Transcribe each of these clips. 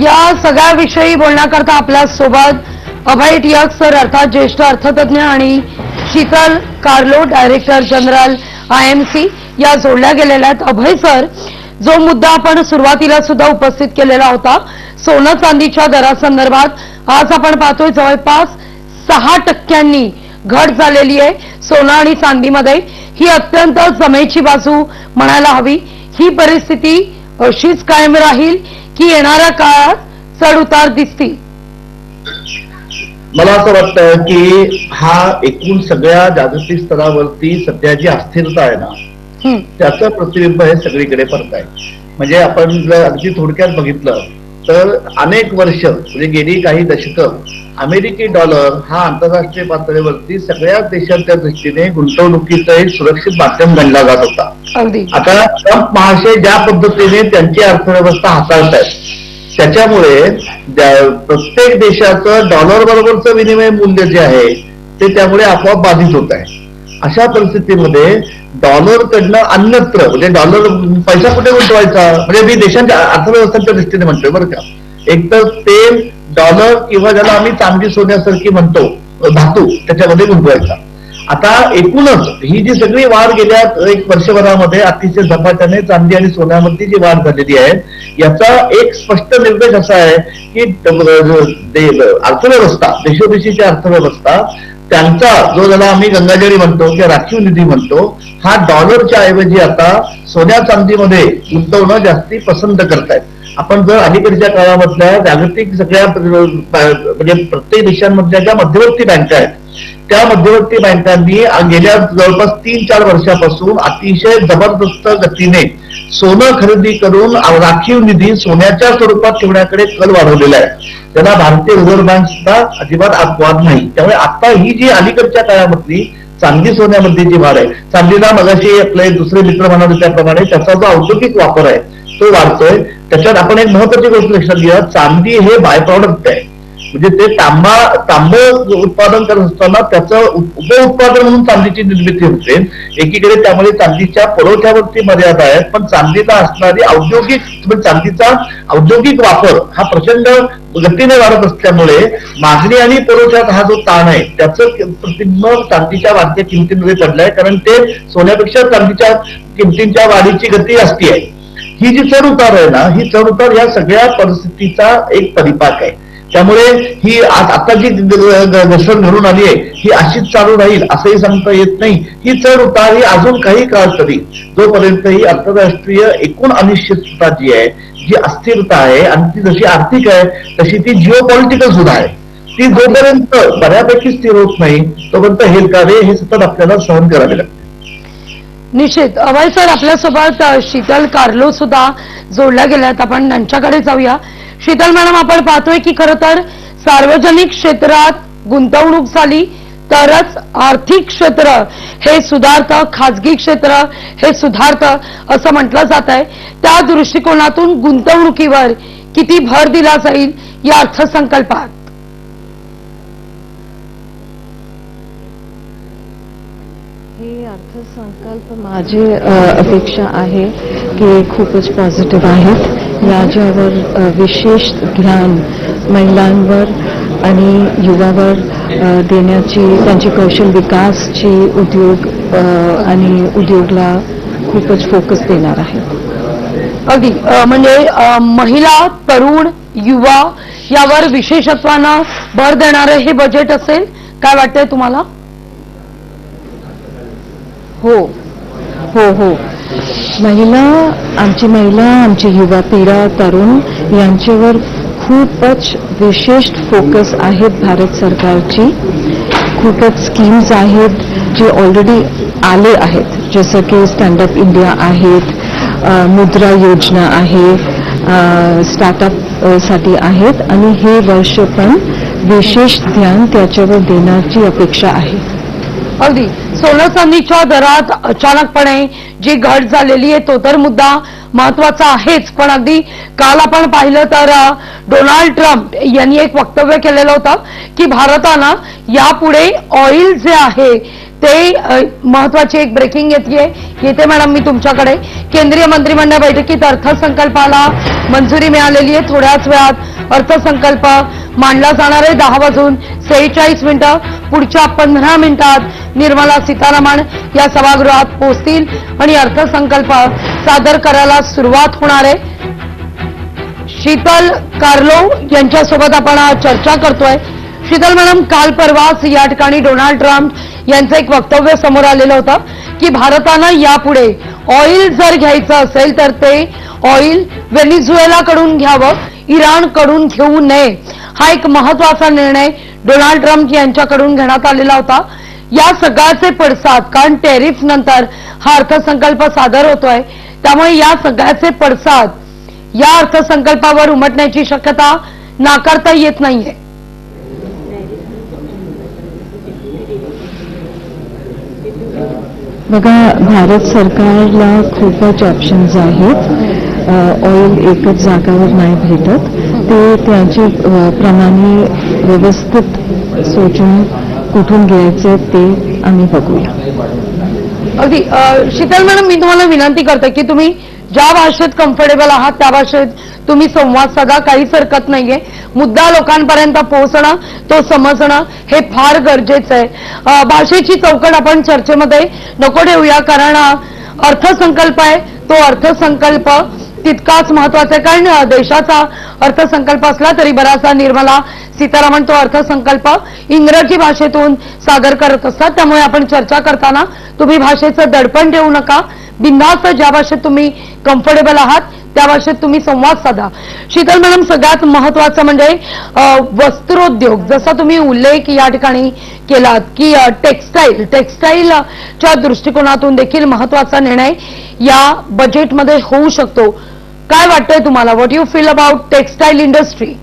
या सगळ्याविषयी बोलण्याकरता आपल्या सोबत अभय टिळक सर अर्थात ज्येष्ठ अर्थतज्ञ आणि Sheetal Carlo director general IMC या जोडल्या गेलेल्या आहेत. अभय सर, जो मुद्दा आपण सुरुवातीला सुद्धा उपस्थित केलेला होता सोनं चांदीच्या दरासंदर्भात, आज आपण पाहतोय जवळपास 6% घट झालेली आहे सोनं आणि चांदीमध्ये. ही अत्यंत जमेची बाजू म्हणायला हवी. ही परिस्थिती अशीच कायम राहील की येणाऱ्या काळात चढ उतार दिसतील? मला असं वाटतं की हा एकूण सगळ्या जागतिक स्तरावरती सध्या जी अस्थिरता आहे ना त्याचं प्रतिबिंब हे सगळीकडे पडत आहे. म्हणजे आपण जर अगदी थोडक्यात बघितलं तर अनेक वर्ष म्हणजे गेली काही दशकं अमेरिकी डॉलर हा आंतरराष्ट्रीय पातळीवरती सगळ्याच देशांच्या दृष्टीने गुंतवणुकीचं एक सुरक्षित माध्यम गणला जात होता. आता ट्रम्प महाशय ज्या पद्धतीने त्यांची अर्थव्यवस्था हाताळतायत त्याच्यामुळे प्रत्येक देशाचं डॉलर बरोबरचं विनिमय मूल्य जे आहे ते त्यामुळे आपोआप बाधित होत आहे. अशा परिस्थितीमध्ये डॉलर कडनं अन्यत्र म्हणजे डॉलर पैसा कुठे गुंतवायचा, म्हणजे मी देशांच्या अर्थव्यवस्थांच्या दृष्टीने म्हणतोय बरं का, एकतर तेल, डॉलर किंवा ज्याला आम्ही चांदी सोन्यासारखी म्हणतो धातू त्याच्यामध्ये गुंतवायचा. आता एकूणच ही जी सगळी वाढ गेल्या एक वर्षभरामध्ये अतिशय झपाट्याने चांदी आणि सोन्यामध्ये जी वाढ झालेली आहे याचा एक स्पष्ट निर्देश असा आहे की अर्थव्यवस्था, देशोदेशीची अर्थव्यवस्था त्यांचा जो ज्याला आम्ही गंगाजळी म्हणतो किंवा राखीव निधी म्हणतो हा डॉलरच्या ऐवजी आता सोन्या चांदीमध्ये गुंतवणं जास्ती पसंत करतायत. आपण जर अलीकडच्या काळामधल्या जागतिक सगळ्या म्हणजे प्रत्येक देशांमधल्या ज्या मध्यवर्ती बँका आहेत त्या मध्यवर्ती बँकांनी गेल्या जवळपास 3-4 वर्षापासून अतिशय जबरदस्त गतीने सोनं खरेदी करून राखीव निधी सोन्याच्या स्वरूपात ठेवण्याकडे कल वाढवलेला आहे. त्याला भारतीय रिझर्व्ह बँक सुद्धा अजिबात अपवाद नाही. त्यामुळे आता ही जी अलीकडच्या काळामधली चांदी सोन्यामध्ये जी वाढ आहे, चांदीला मगाशी आपले दुसरे मित्र म्हणाले त्याप्रमाणे त्याचा जो औद्योगिक वापर आहे तो वाढतोय. त्याच्यात आपण एक महत्वाची गोष्ट लक्षात घ्या, चांदी हे बाय प्रॉडक्ट आहे. म्हणजे ते तांब उत्पादन करत असताना त्याचं उपउत्पादन म्हणून चांदीची निर्मिती होते. एकीकडे त्यामुळे चांदीच्या पुरवठ्यावरती मर्यादा आहेत, पण चांदीला असणारी चांदीचा औद्योगिक वापर हा प्रचंड गतीने वाढत असल्यामुळे मागणी आणि पुरवठ्यात हा जो ताण आहे त्याचं प्रतिबिंब चांदीच्या वाढत्या किमतीमध्ये पडलाय. कारण ते सोन्यापेक्षा चांदीच्या किमतींच्या वाढीची गती जास्ती आहे. ही जी चढ उतार आहे ना, ही चढ उतार या सगळ्या परिस्थितीचा एक परिपाक आहे. त्यामुळे ही आता जी घसरण घडून आली आहे ही अशीच चालू राहील असंही सांगता येत नाही. ही चढ उतार ही अजून काही काळ तरी जोपर्यंत ही आंतरराष्ट्रीय एकूण अनिश्चितता जी आहे, जी अस्थिरता आहे आणि ती जशी आर्थिक आहे तशी ती जिओ पॉलिटिकल सुद्धा आहे, ती जोपर्यंत बऱ्यापैकी स्थिर होत नाही तोपर्यंत हे कार्य हे सतत आपल्याला सहन करावे लागते. निश्चित. अभय सर, आपल्यासोबत शीतल कार्लो सुद्धा जोडल्या गेल्यात, आपण त्यांच्याकडे जाऊया. शीतल मॅडम, आपण पाहतोय की खरं तर सार्वजनिक क्षेत्रात गुंतवणूक झाली तरच आर्थिक क्षेत्र हे सुधारतं, खाजगी क्षेत्र हे सुधारतं असं म्हटलं जात आहे. त्या दृष्टिकोनातून गुंतवणुकीवर किती भर दिला जाईल या अर्थसंकल्पात? हे अर्थसंकल्प माझी अपेक्षा आहे की खूपच पॉझिटिव्ह आहेत. याच्यावर विशेष ध्यान महिलांवर आणि युवावर देण्याची, त्यांची कौशल विकासची उद्योग आणि उद्योगला खूपच फोकस देणार आहे. अगदी म्हणजे महिला, तरुण, युवा यावर विशेषत्वानं भर देणारे हे बजेट असेल, काय वाटतंय तुम्हाला? हो हो हो आमची युवा पिढी, तरुण यांच्यावर खूपच विशेष फोकस आहेत. भारत सरकारची खूपच स्कीम्स आहेत जे ऑलरेडी आले आहेत, जसं की स्टँडअप इंडिया आहेत, मुद्रा योजना आहे, स्टार्टअप साठी आहेत आणि हे वर्ष पण विशेष ध्यान त्याच्यावर देण्याची अपेक्षा आहे. अगदी सोनं चांदीच्या दरात अचानकपणे जी घट झालेली आहे तो तर मुद्दा महत्वाचा आहेच, पण अगदी काल आपण पाहिलं तर डोनाल्ड ट्रम्प यांनी एक वक्तव्य केलेलं होतं की भारतानं यापुढे ऑइल जे आहे ते महत्वाची एक ब्रेकिंग येते मॅडम मी तुमच्याकडे. केंद्रीय मंत्रिमंडळ बैठकीत अर्थसंकल्पाला मंजुरी मिळालेली आहे. थोड्याच वेळात अर्थसंकल्प मांडला जाणार आहे. 10:46 पुढच्या 15 मिनिटात निर्मला सीतारामन या सभागृहात पोहोचतील आणि अर्थसंकल्प सादर करायला सुरुवात होणार आहे. शीतल कार्लो यांच्यासोबत आपण चर्चा करतोय. शीतल मॅडम, काल परवाच या ठिकाणी डोनाल्ड ट्रम्प यांचं एक वक्तव्य समोर आलेलं होतं की भारतानं यापुढे ऑइल जर घ्यायचं असेल तर ते ऑइल व्हेनेझुएलाकडून घ्यावं, इराणकडून घेऊ नये. हा एक महत्वाचा निर्णय डोनाल्ड ट्रम्प यांच्याकडून घेण्यात आलेला होता. या सगळ्याचे पडसाद, कारण टॅरिफ नंतर हा अर्थसंकल्प सादर होतोय, त्यामुळे या सगळ्याचे पडसाद या अर्थसंकल्पावर उमटण्याची शक्यता नाकारता येत नाहीये. बघा, भारत सरकारला खूपच ऑप्शन्स आहेत. ऑइल एकच जागावर नाही भेटत, ते त्यांचे प्रमाणे व्यवस्थित सोचून कुठून घ्यायचे ते आम्ही बघूया. अगदी शीतल मॅडम, मी तुम्हाला विनंती करते की तुम्ही ज्या भाषेत कम्फर्टेबल आहात त्या भाषेत तुम्ही संवाद साधा, काहीच हरकत नाहीये. मुद्दा लोकांपर्यंत पोहोचणं, तो समजणं हे फार गरजेचं आहे. भाषेची चौकट आपण चर्चेमध्ये नको ठेवूया, कारण अर्थसंकल्प आहे, तो अर्थसंकल्प तितकाच महत्वाचा आहे. कारण देशाचा अर्थसंकल्प असला तरी बराचसा निर्मला सीतारामन तो अर्थसंकल्प इंग्रजी भाषेतून सादर करत असतात. त्यामुळे आपण चर्चा करताना तुम्ही भाषेचं दडपण ठेवू नका. बिनधास्त ज्या भाषेत तुम्ही कम्फर्टेबल आहात त्या भाषेत तुम्ही संवाद साधा. शीतल मॅडम, सगळ्यात महत्वाचं म्हणजे वस्त्रोद्योग, जसा तुम्ही उल्लेख या ठिकाणी केलात की टेक्स्टाईलच्या दृष्टिकोनातून देखील महत्वाचा निर्णय या बजेटमध्ये होऊ शकतो. काय वाटतंय तुम्हाला? What you feel about textile industry?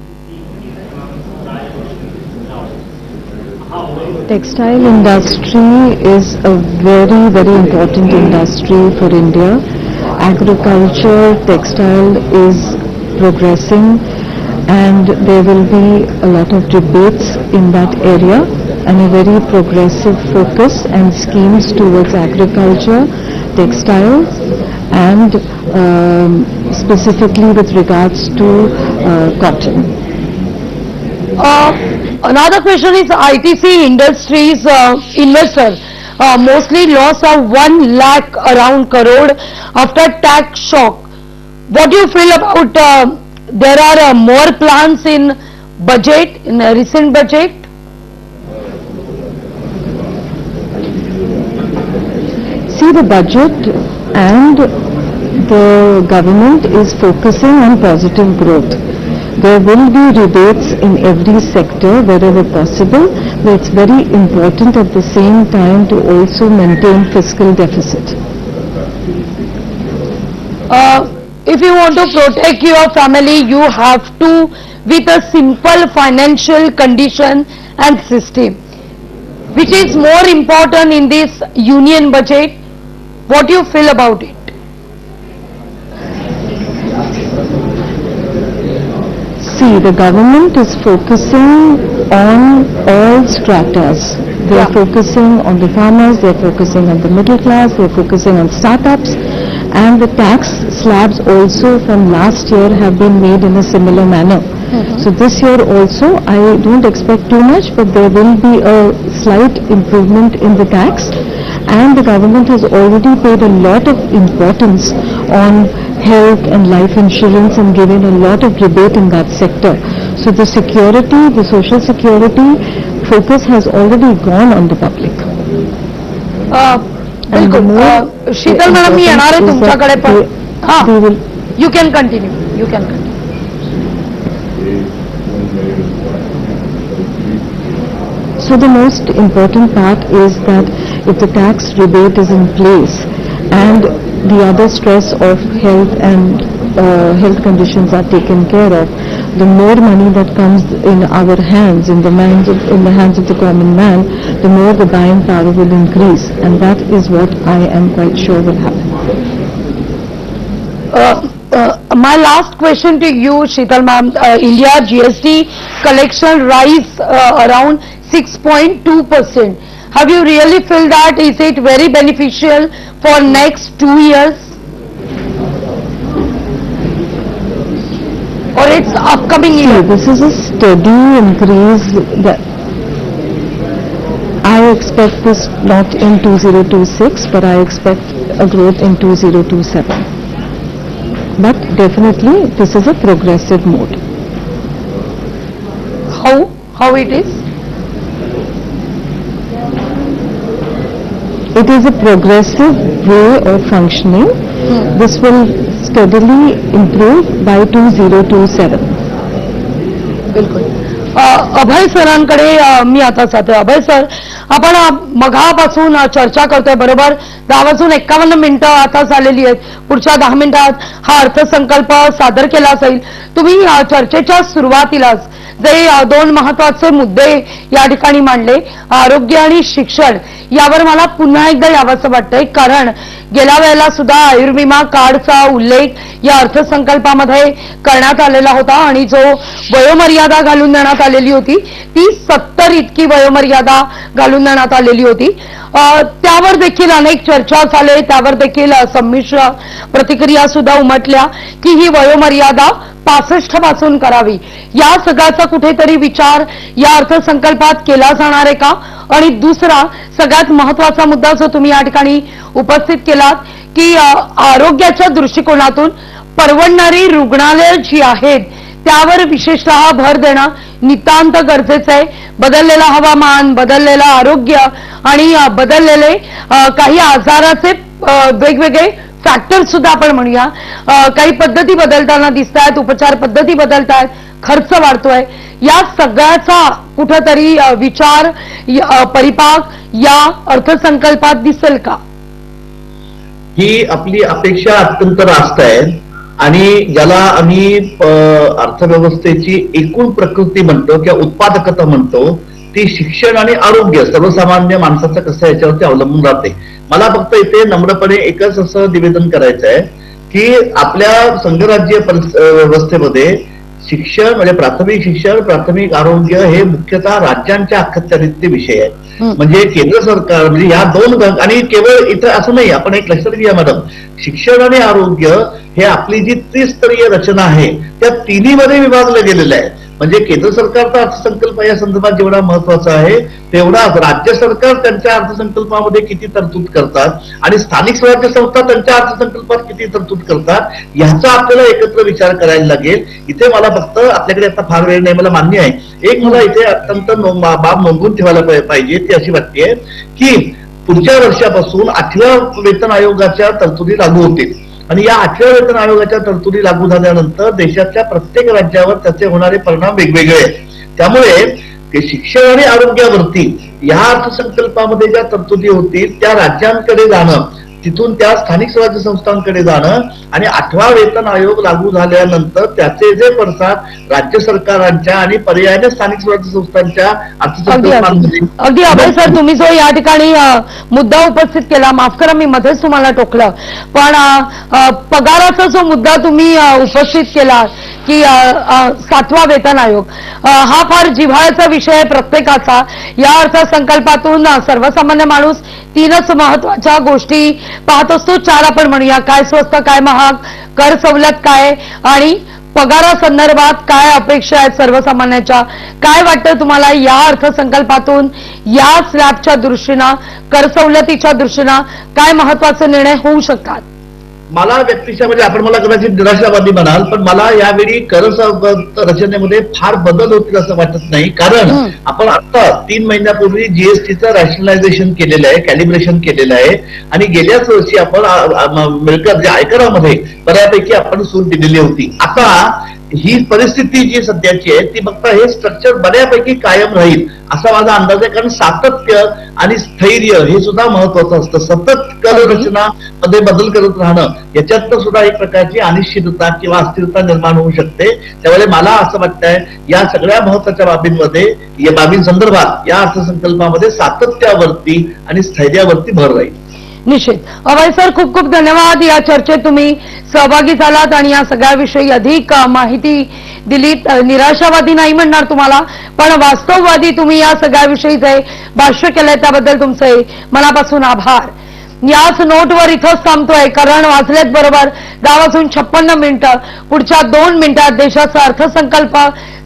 Textile industry is a very, very important industry for India. Agriculture, textile is progressing, and there will be a lot of debates in that area and a very progressive focus and schemes towards agriculture, textiles, and specifically with regards to cotton. Another question is ITC Industries investor mostly loss of 1 lakh around crore after tax shock. What do you feel about there are more plans in budget, in a recent budget? See, the budget and the government is focusing on positive growth. There will be rebates in every sector wherever possible, but it's very important at the same time to also maintain fiscal deficit. If you want to protect your family, you have to with a simple financial condition and system. Which is more important in this union budget? What do you feel about it? See, the government is focusing on all stratas. They are focusing on the farmers, they are focusing on the middle class, they are focusing on startups, and the tax slabs also from last year have been made in a similar manner. So this year also I don't expect too much, but there will be a slight improvement in the tax, and the government has already paid a lot of importance on health and life insurance and given a lot of rebate in that sector. So the security, the social security focus has already gone on the public. बिलकुल. Sheetal madam, मी येणार आहे तुमच्याकडे पण. हा, you can continue, you can continue. So the most important part is that if the tax rebate is in place and the other stress of health and health conditions are taken care of, the more money that comes in our hands, in the hands of the common man, the more the buying power will increase, and that is what I am quite sure will happen. My last question to you, Sheetal ma'am. India GST collection rise around 6.2%. Have you really feel that? Is it very beneficial for next 2 years? or it's upcoming See, year? this is a steady increase that I expect this not in 2026, but I expect a growth in 2027. But definitely, this is a progressive mode. How it is? It is a progressive way of functioning. This will steadily improve by 2027. बिलकुल. अभय सरांकडे मी आता जाते. अभय sir, आपण मघापासून चर्चा करतोय, बरोबर 10:51 आता झालेली आहेत. पुढच्या 10 मिनिटात हा अर्थसंकल्प सादर केला जाईल. तुम्ही चर्चेच्या सुरुवातीलाच जे 2 महत्वाचे मुद्दे या ठिकाणी मांडले, आरोग्य आणि शिक्षण, यावर मला पुन्हा एकदा यावंसं वाटतंय, कारण गेल्या वेळेला सुद्धा आयुर्विमा कार्डचा उल्लेख या अर्थसंकल्पामध्ये करण्यात आलेला होता आणि जो वयोमर्यादा घालून देण्यात आलेली होती ती 70 इतकी वयोमर्यादा घालून देण्यात आलेली होती. त्यावर देखील अनेक चर्चा झाले, त्यावर देखील संमिश्र प्रतिक्रिया सुद्धा उमटल्या की ही वयोमर्यादा 65 पासून करावी. या सगळ्याचा कुठेतरी विचार या अर्थसंकल्पात केला जाणार आहे का? आणि दुसरा सगळ्यात महत्वाचा मुद्दा जो तुम्ही या ठिकाणी उपस्थित केलात की आरोग्याच्या दृष्टिकोनातून परवडणारी रुग्णालय जी आहेत त्यावर विशेषतः भर देणं नितांत गरजेचं आहे. बदललेलं हवामान, बदललेलं आरोग्य आणि बदललेले काही आजाराचे वेगवेगळे फॅक्टर सुद्धा आपण म्हणूया, काही पद्धती बदलताना दिसत आहेत, उपचार पद्धती बदलत आहेत, खर्च वाढतोय. या सगळ्याचा कुठेतरी विचार परिपाक या अर्थसंकल्पात दिसेल का? ही आपली अपेक्षा अत्यंत रास्त आहे आणि ज्याला आम्ही अर्थव्यवस्थेची एकूण प्रकृती म्हणतो किंवा उत्पादकता म्हणतो, ती शिक्षण आणि आरोग्य सर्वसामान्य माणसाचं कसं याच्यावरती अवलंबून राहते. मला फक्त इथे नम्रपणे एकच असं निवेदन करायचं आहे की आपल्या संघराज्य व्यवस्थेमध्ये शिक्षण म्हणजे प्राथमिक शिक्षण, प्राथमिक आरोग्य हे मुख्यतः राज्यांच्या अखत्यारीतले विषय आहेत. म्हणजे केंद्र सरकार म्हणजे या 2 आणि केवळ इथं असं नाही, आपण एक लक्षात घ्या मॅडम, शिक्षण आणि आरोग्य हे आपली जी त्रिस्तरीय रचना आहे त्या तिन्हीमध्ये विभागलं गेलेलं आहे. म्हणजे केंद्र सरकारचा अर्थसंकल्प या संदर्भात जेवढा महत्वाचा आहे तेवढा राज्य सरकार त्यांच्या अर्थसंकल्पामध्ये किती तरतूद करतात आणि स्थानिक स्वराज्य संस्था त्यांच्या अर्थसंकल्पात किती तरतूद करतात याचा आपल्याला एकत्र विचार करायला लागेल. इथे मला फक्त आपल्याकडे आता फार वेळ नाही, मला मान्य आहे, एक मला इथे अत्यंत बाब नोंदवून ठेवायला पाहिजे ती अशी वाटते की पुढच्या वर्षापासून 8व्या वेतन आयोगाच्या तरतुदी लागू होतील आणि या 8व्या वेतन आयोगाच्या तरतुदी लागू झाल्यानंतर देशाच्या प्रत्येक राज्यावर त्याचे होणारे परिणाम वेगवेगळे आहेत. त्यामुळे शिक्षण आणि आरोग्यावरती या अर्थसंकल्पामध्ये ज्या तरतुदी होतील त्या राज्यांकडे जाणं, तिथून त्या स्थानिक स्वराज्य संस्थांकडे जाणं आणि 8वा वेतन आयोग लागू झाल्यानंतर त्याचे जे पडसाद राज्य सरकारांच्या आणि पर्यायाने स्थानिक स्वराज्य संस्थांच्या अर्थसंकल्पांमध्ये. अगदी अभय सर, तुम्ही जो या ठिकाणी मुद्दा उपस्थित केला, माफ करा मी मध्येच तुम्हाला टोकलं, पण पगाराचा जो मुद्दा तुम्ही उपस्थित केला की 7वा वेतन आयोग, हा फार जिव्हाळ्याचा विषय आहे प्रत्येकाचा. या अर्थसंकल्पातून सर्वसामान्य माणूस 3च महत्वाच्या गोष्टी पाहत असतो, 4 आपण म्हणूया, काय स्वस्त काय महाग, कर सवलत काय आणि पगारासंदर्भात काय अपेक्षा आहेत सर्वसामान्यांच्या. काय वाटतं तुम्हाला या अर्थसंकल्पातून या स्लॅबच्या दृष्टीनं, कर सवलतीच्या दृष्टीनं काय महत्वाचे निर्णय होऊ शकतात? मला व्यक्तिशः म्हणजे आपण मला कदाचित निराशावादी म्हणाल, पण मला यावेळी कर रचनेमध्ये फार बदल होतील असं वाटत नाही. कारण आपण आता 3 महिन्यापूर्वी जीएसटीचं रॅशनलायझेशन केलेलं आहे, कॅलिब्रेशन केलेलं आहे आणि गेल्याच वर्षी आपण मिळकत जे आयकरामध्ये बऱ्यापैकी आपण सूट दिलेली होती. आता ही परिस्थिती जी सध्याची आहे ती फक्त हे स्ट्रक्चर बऱ्यापैकी कायम राहील असा माझा अंदाज आहे. कारण सातत्य आणि स्थैर्य हे सुद्धा महत्वाचं असतं. सतत कर रचना मध्ये बदल करत राहणं याच्यात सुद्धा एक प्रकारची अनिश्चितता किंवा अस्थिरता निर्माण होऊ शकते. त्यामुळे मला असं वाटतंय या सगळ्या महत्वाच्या बाबींमध्ये, या बाबींसंदर्भात या अर्थसंकल्पामध्ये सातत्यावरती आणि स्थैर्यावरती भर राहील. निश्चित. अभय सर, खूप खूप धन्यवाद. या चर्चेत तुम्ही सहभागी झालात आणि या सगळ्याविषयी अधिक माहिती दिलीत. निराशावादी नाही म्हणणार तुम्हाला, पण वास्तववादी तुम्ही या सगळ्याविषयी जे भाष्य केलंय त्याबद्दल तुमचे मनापासून आभार. याच नोटवर इथंच थांबतोय, कारण वाजलेत बरोबर 10:56. पुढच्या 2 मिनिटात देशाचा अर्थसंकल्प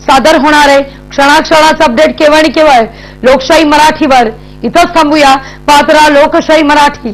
सादर होणार आहे. क्षणाक्षणाचा अपडेट केवळ आणि केवळ लोकशाही मराठीवर. इथंच थांबूया. पाहत रहा लोकशाही मराठी.